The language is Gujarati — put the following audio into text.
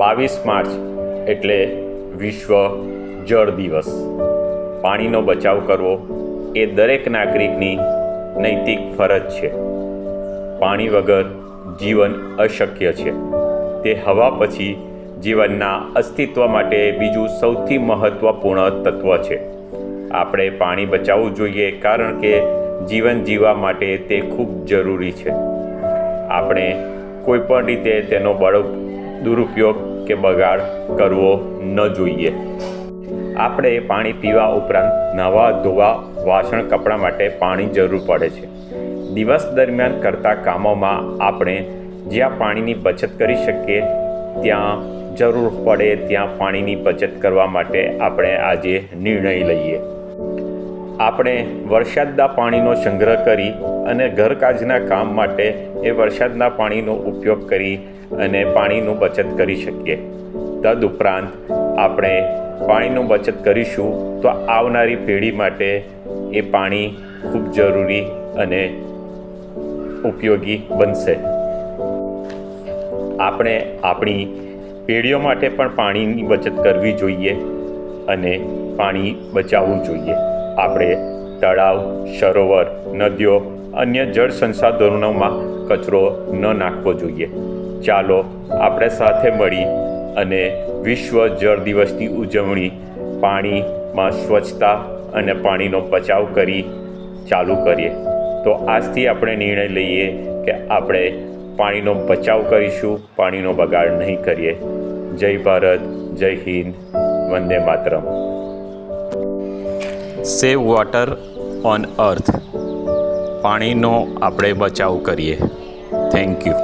22 માર્ચ એટલે વિશ્વ જળ દિવસ. પાણીનો બચાવ કરવો એ દરેક નાગરિકની નૈતિક ફરજ છે. પાણી વગર જીવન અશક્ય છે. તે હવા પછી જીવનના અસ્તિત્વ માટે બીજું સૌથી મહત્ત્વપૂર્ણ તત્વ છે. આપણે પાણી બચાવવું જોઈએ કારણ કે જીવન જીવવા માટે તે ખૂબ જરૂરી છે. આપણે કોઈ પણ રીતે તેનો દુરુપયોગ કે બગાડ કરવો ન જોઈએ. આપણે પાણી પીવા ઉપરાંત નહાવા ધોવા વાસણ કપડાં માટે પાણી જરૂર પડે છે. દિવસ દરમિયાન કરતા કામોમાં આપણે જ્યાં પાણીની બચત કરી શકીએ ત્યાં જરૂર પડે ત્યાં પાણીની બચત કરવા માટે આપણે આજે નિર્ણય લઈએ. આપણે વરસાદના પાણીનો સંગ્રહ કરી અને ઘરકાજના કામ માટે એ વરસાદના પાણીનો ઉપયોગ કરી અને પાણીનું બચત કરી શકીએ. તદુપરાંત આપણે પાણીનું બચત કરીશું તો આવનારી પેઢી માટે એ પાણી ખૂબ જરૂરી અને ઉપયોગી બનશે. આપણે આપણી પેઢીઓ માટે પણ પાણીની બચત કરવી જોઈએ અને પાણી બચાવવું જોઈએ. આપણે તળાવ, સરોવર, નદીઓ, અન્ય જળ સંસાધનોમાં કચરો ન નાખવો જોઈએ. ચાલો આપણે સાથે મળી અને વિશ્વ જળ દિવસની ઉજવણી પાણીમાં સ્વચ્છતા અને પાણીનો બચાવ કરી ચાલુ કરીએ. તો આજથી આપણે નિર્ણય લઈએ કે આપણે પાણીનો બચાવ કરીશું, પાણીનો બગાડ નહીં કરીએ. જય ભારત, જય Hind, Vande Mataram. Save water on earth. પાણીનો આપણે બચાવ કરીએ. Thank you.